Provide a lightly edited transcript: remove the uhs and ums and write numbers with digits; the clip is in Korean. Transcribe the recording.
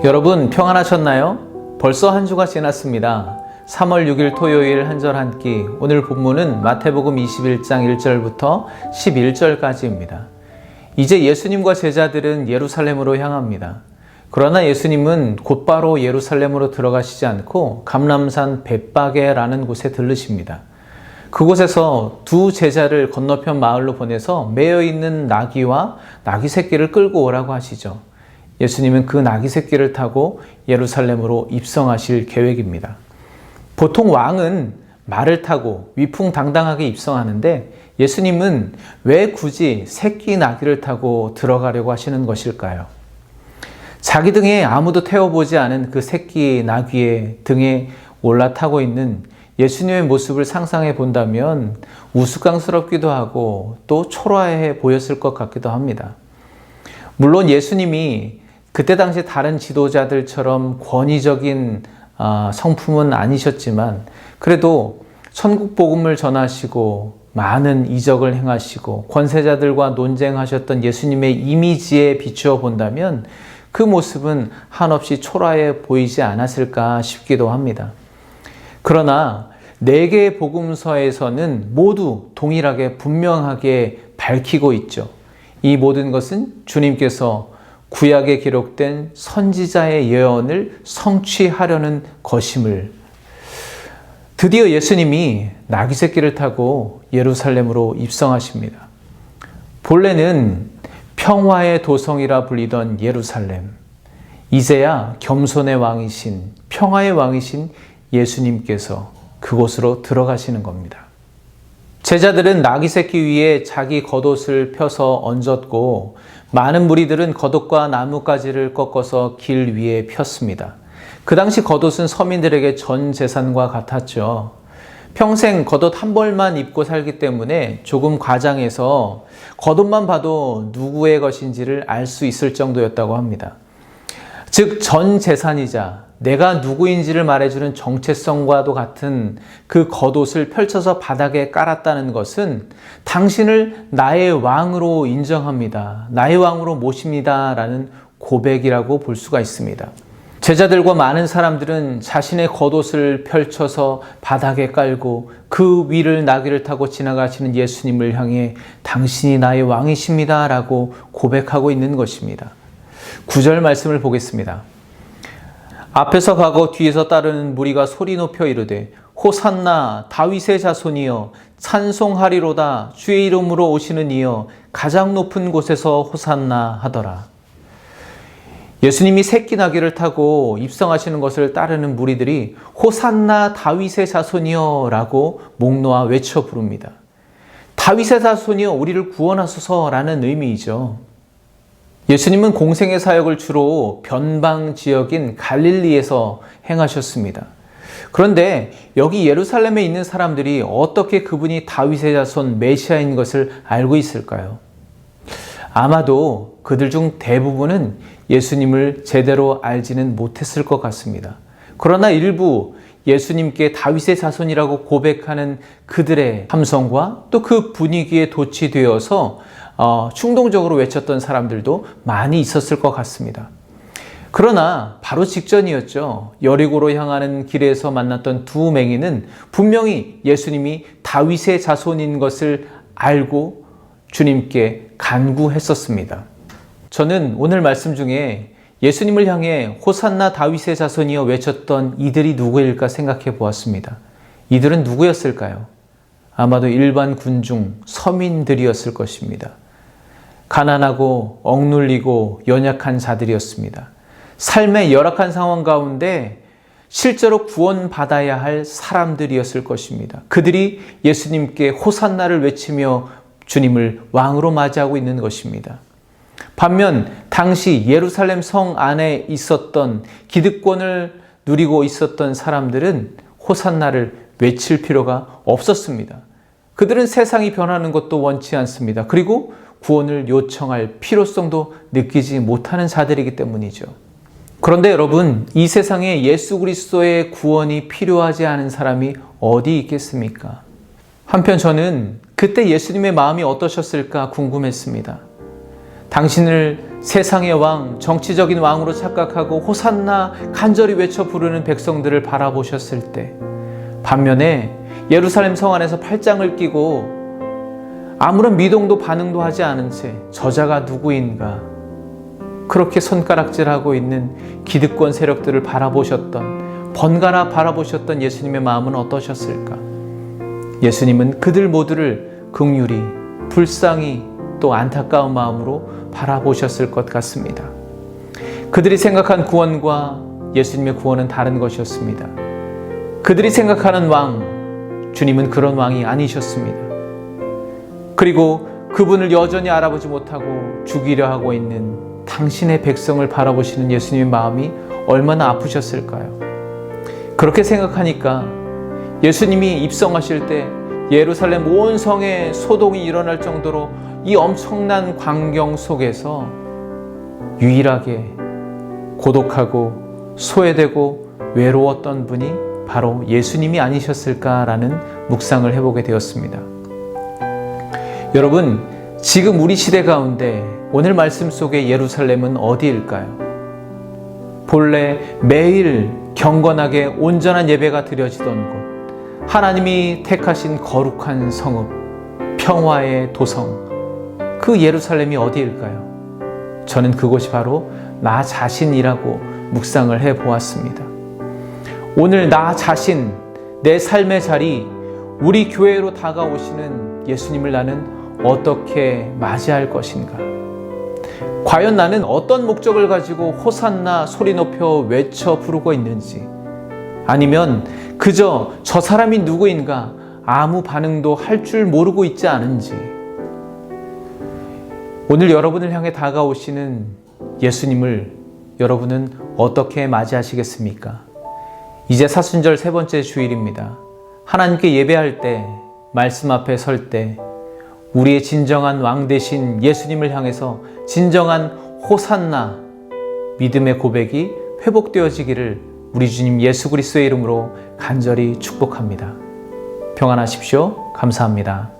여러분 평안하셨나요? 벌써 한 주가 지났습니다. 3월 6일 토요일 한절 한 끼, 오늘 본문은 마태복음 21장 1절부터 11절까지입니다. 이제 예수님과 제자들은 예루살렘으로 향합니다. 그러나 예수님은 곧바로 예루살렘으로 들어가시지 않고 감람산 벳바게라는 곳에 들르십니다. 그곳에서 두 제자를 건너편 마을로 보내서 매여 있는 나귀와 나귀 새끼를 끌고 오라고 하시죠. 예수님은 그 나귀 새끼를 타고 예루살렘으로 입성하실 계획입니다. 보통 왕은 말을 타고 위풍당당하게 입성하는데 예수님은 왜 굳이 새끼 나귀를 타고 들어가려고 하시는 것일까요? 자기 등에 아무도 태워보지 않은 그 새끼 나귀의 등에 올라타고 있는 예수님의 모습을 상상해 본다면 우스꽝스럽기도 하고 또 초라해 보였을 것 같기도 합니다. 물론 예수님이 그때 당시 다른 지도자들처럼 권위적인 성품은 아니셨지만 그래도 천국 복음을 전하시고 많은 이적을 행하시고 권세자들과 논쟁하셨던 예수님의 이미지에 비추어 본다면 그 모습은 한없이 초라해 보이지 않았을까 싶기도 합니다. 그러나 4개의 복음서에서는 모두 동일하게 분명하게 밝히고 있죠. 이 모든 것은 주님께서 구약에 기록된 선지자의 예언을 성취하려는 것임을. 드디어 예수님이 나귀 새끼를 타고 예루살렘으로 입성하십니다. 본래는 평화의 도성이라 불리던 예루살렘, 이제야 겸손의 왕이신, 평화의 왕이신 예수님께서 그곳으로 들어가시는 겁니다. 제자들은 나귀 새끼 위에 자기 겉옷을 펴서 얹었고 많은 무리들은 겉옷과 나뭇가지를 꺾어서 길 위에 폈습니다. 그 당시 겉옷은 서민들에게 전 재산과 같았죠. 평생 겉옷 한 벌만 입고 살기 때문에 조금 과장해서 겉옷만 봐도 누구의 것인지를 알 수 있을 정도였다고 합니다. 즉 전 재산이자 내가 누구인지를 말해주는 정체성과도 같은 그 겉옷을 펼쳐서 바닥에 깔았다는 것은 당신을 나의 왕으로 인정합니다. 나의 왕으로 모십니다. 라는 고백이라고 볼 수가 있습니다. 제자들과 많은 사람들은 자신의 겉옷을 펼쳐서 바닥에 깔고 그 위를 나귀를 타고 지나가시는 예수님을 향해 당신이 나의 왕이십니다. 라고 고백하고 있는 것입니다. 9절 말씀을 보겠습니다. 앞에서 가고 뒤에서 따르는 무리가 소리 높여 이르되 호산나 다윗의 자손이여 찬송하리로다 주의 이름으로 오시는 이여 가장 높은 곳에서 호산나 하더라. 예수님이 새끼 나귀를 타고 입성하시는 것을 따르는 무리들이 호산나 다윗의 자손이여 라고 목 놓아 외쳐 부릅니다. 다윗의 자손이여 우리를 구원하소서 라는 의미이죠. 예수님은 공생의 사역을 주로 변방 지역인 갈릴리에서 행하셨습니다. 그런데 여기 예루살렘에 있는 사람들이 어떻게 그분이 다윗의 자손 메시아인 것을 알고 있을까요? 아마도 그들 중 대부분은 예수님을 제대로 알지는 못했을 것 같습니다. 그러나 일부 예수님께 다윗의 자손이라고 고백하는 그들의 함성과 또 그 분위기에 도취되어서 충동적으로 외쳤던 사람들도 많이 있었을 것 같습니다. 그러나 바로 직전이었죠. 여리고로 향하는 길에서 만났던 두 맹인은 분명히 예수님이 다윗의 자손인 것을 알고 주님께 간구했었습니다. 저는 오늘 말씀 중에 예수님을 향해 호산나 다윗의 자손이여 외쳤던 이들이 누구일까 생각해 보았습니다. 이들은 누구였을까요? 아마도 일반 군중, 서민들이었을 것입니다. 가난하고 억눌리고 연약한 자들이었습니다. 삶의 열악한 상황 가운데 실제로 구원받아야 할 사람들이었을 것입니다. 그들이 예수님께 호산나를 외치며 주님을 왕으로 맞이하고 있는 것입니다. 반면 당시 예루살렘 성 안에 있었던 기득권을 누리고 있었던 사람들은 호산나를 외칠 필요가 없었습니다. 그들은 세상이 변하는 것도 원치 않습니다. 그리고 구원을 요청할 필요성도 느끼지 못하는 자들이기 때문이죠. 그런데 여러분, 이 세상에 예수 그리스도의 구원이 필요하지 않은 사람이 어디 있겠습니까? 한편 저는 그때 예수님의 마음이 어떠셨을까 궁금했습니다. 당신을 세상의 왕, 정치적인 왕으로 착각하고 호산나 간절히 외쳐 부르는 백성들을 바라보셨을 때, 반면에 예루살렘 성 안에서 팔짱을 끼고 아무런 미동도 반응도 하지 않은 채 저자가 누구인가 그렇게 손가락질하고 있는 기득권 세력들을 바라보셨던, 번갈아 바라보셨던 예수님의 마음은 어떠셨을까? 예수님은 그들 모두를 긍휼히, 불쌍히, 또 안타까운 마음으로 바라보셨을 것 같습니다. 그들이 생각한 구원과 예수님의 구원은 다른 것이었습니다. 그들이 생각하는 왕, 주님은 그런 왕이 아니셨습니다. 그리고 그분을 여전히 알아보지 못하고 죽이려 하고 있는 당신의 백성을 바라보시는 예수님의 마음이 얼마나 아프셨을까요? 그렇게 생각하니까 예수님이 입성하실 때 예루살렘 온 성에 소동이 일어날 정도로 이 엄청난 광경 속에서 유일하게 고독하고 소외되고 외로웠던 분이 바로 예수님이 아니셨을까라는 묵상을 해보게 되었습니다. 여러분, 지금 우리 시대 가운데 오늘 말씀 속의 예루살렘은 어디일까요? 본래 매일 경건하게 온전한 예배가 드려지던 곳, 하나님이 택하신 거룩한 성읍, 평화의 도성, 그 예루살렘이 어디일까요? 저는 그곳이 바로 나 자신이라고 묵상을 해보았습니다. 오늘 나 자신, 내 삶의 자리, 우리 교회로 다가오시는 예수님을 나는 어떻게 맞이할 것인가? 과연 나는 어떤 목적을 가지고 호산나 소리 높여 외쳐 부르고 있는지, 아니면 그저 저 사람이 누구인가 아무 반응도 할 줄 모르고 있지 않은지, 오늘 여러분을 향해 다가오시는 예수님을 여러분은 어떻게 맞이하시겠습니까? 이제 사순절 세 번째 주일입니다. 하나님께 예배할 때, 말씀 앞에 설 때 우리의 진정한 왕 되신 예수님을 향해서 진정한 호산나, 믿음의 고백이 회복되어지기를 우리 주님 예수 그리스도의 이름으로 간절히 축복합니다. 평안하십시오. 감사합니다.